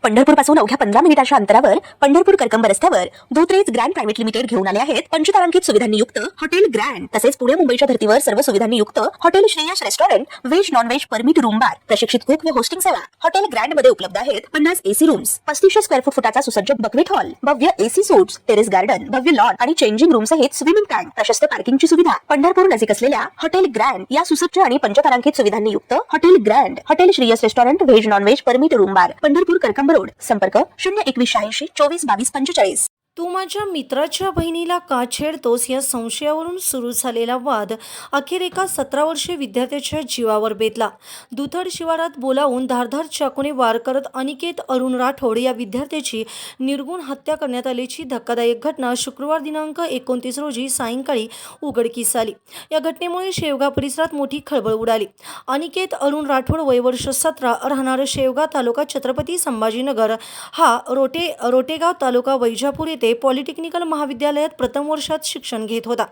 पंढरपूरपासून अवघ्या 15 मिनिटांच्या अंतरावर पंढरपूर करकंब रस्त्यावर धोत्रेज ग्रँड प्रायव्हेट लिमिटेड घेऊन आले आहेत पंचतारांकित सुविधांनी युक्त हॉटेल ग्रँड। तसेच पुणे मुंबईच्या धर्तीवर सर्व सुविधांनी युक्त hotel Shreyas restaurant, veg non veg permit room बार, प्रशिक्षित कुक व होस्टिंग सेवा। हॉटेल ग्रँड मध्ये उपलब्ध आहेत 50 एसी रूम्स, 3500 स्क्वेअर फुटाचा सुसज्ज बकवेट हॉल, भव्य एसी सूट्स, टेरेस गार्डन, भव्य लॉन आणि चेंजिंग रूम सहित स्विमिंग टँक, प्रशस्त पार्किंगची सुविधा। पंढरपूर नजीक असलेल्या हॉटेल ग्रँड या सुसज्ज आणि पंचतारांकित सुविधांनी युक्त hotel grand, hotel Shreyas restaurant, veg non veg permit room बार, पंढरपूर करकंब रोड। संपर्क 02180 24 22 45। तू माझ्या मित्राच्या बहिणीला का छेडतोस या संशयावरून सुरू झालेला वाद अखेर एका 17 वर्षीय विद्यार्थ्याच्या जीवावर बेतला। दुधड शिवारात बोलावून धारधार चाकूने वार करत अनिकेत अरुण राठोड या विद्यार्थ्याची निर्गुण हत्या करण्यात आल्याची धक्कादायक घटना शुक्रवार दिनांक 29 रोजी सायंकाळी उघडकीस आली। या घटनेमुळे शेवगाव परिसरात मोठी खळबळ उडाली। अनिकेत अरुण राठोड वय वर्ष 17, राहणार शेवगाव तालुका छत्रपती संभाजीनगर, हा रोटेगाव तालुका वैजापूर येथे पॉलिटेक्निकल महाविद्यालयात प्रथम वर्षात शिक्षण घेत होता।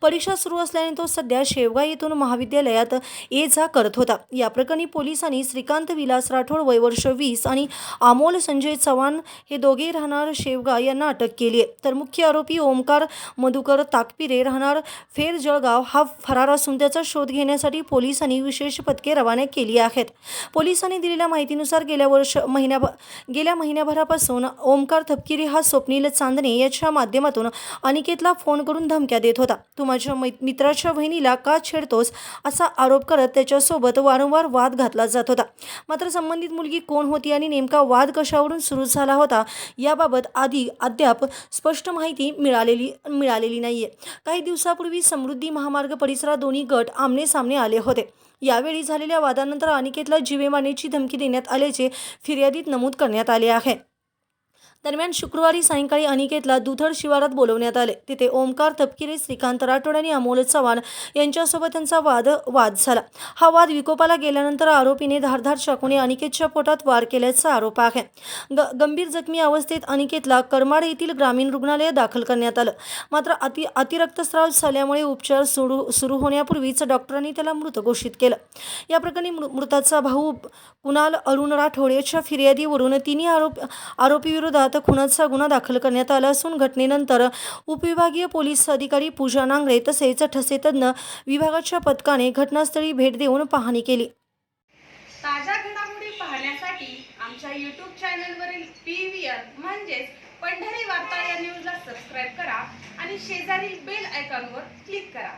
परीक्षा सुरू असल्याने तो सध्या शेवगाव येथून महाविद्यालयात ये-जा करत होता। या प्रकरणी पोलिसांनी श्रीकांत विलास राठोड वय वर्ष 20 आणि अमोल संजय चव्हाण हे दोघे राहणार शेवगाव यांना अटक केली आहे। तर मुख्य आरोपी ओमकार मधुकर ताकपिरे राहणार फेर जळगाव हा फरार असून त्याचा शोध घेण्यासाठी पोलिसांनी विशेष पथके रवाना केली आहेत। पोलिसांनी दिलेल्या माहितीनुसार गेल्या महिन्याभरापासून ओमकार तपकिरे हा स्वप्नील चांदणे याच्या माध्यमातून अनिकेतला फोन करून धमक्या देत होता। तू माझ्या मित्राच्या बहिणीला का छेडतोस असा आरोप करत त्याच्यासोबत वारंवार वाद घातला जात होता। मात्र संबंधित मुलगी कोण होती आणि नेमका वाद कशावरून सुरू झाला होता याबाबत अद्याप स्पष्ट माहिती मिळालेली नाहीये। काही दिवसापूर्वी समृद्धी महामार्ग परिसरात दोन्ही गट आमने सामने आले होते। यावेळी झालेल्या वादानंतर अनिकेतला जीवे मारण्याची धमकी देण्यात आल्याचे फिर्यादीत नमूद करण्यात आले आहे। दरम्यान शुक्रवारी सायंकाळी अनिकेतला दुधड शिवारात बोलवण्यात आले। तिथे ओमकार तपकिरे, श्रीकांत राठोड आणि अमोल चव्हाण यांच्यासोबत त्यांचा वाद झाला। हा वाद विकोपाला गेल्यानंतर आरोपीने धारधार चाकूने अनिकेतच्या पोटात वार केल्याचा आरोप आहे। गंभीर जखमी अवस्थेत अनिकेतला करमाड येथील ग्रामीण रुग्णालयात दाखल करण्यात आलं। मात्र अतिरक्तस्राव झाल्यामुळे उपचार सुरू होण्यापूर्वीच डॉक्टरांनी त्याला मृत घोषित केलं। या प्रकरणी मृताचा भाऊ कुणाल अरुण राठोड याच्या फिर्यादीवरून तिन्ही आरोपीविरोधात खुनाचा गुन्हा दाखल करण्यात आला असून घटनेनंतर उपविभागीय पोलीस अधिकारी पूजा नांगरे तसेच ठसे तज्ञ विभागाच्या पथकाने घटनास्थळी भेट देऊन पाहणी केली। ताज्या घडामोडी पाहण्यासाठी आमच्या YouTube चॅनलवरील PVR म्हणजेच पंढरी वार्ता या न्यूजला सबस्क्राइब करा आणि शेजारील बेल आयकॉनवर क्लिक करा।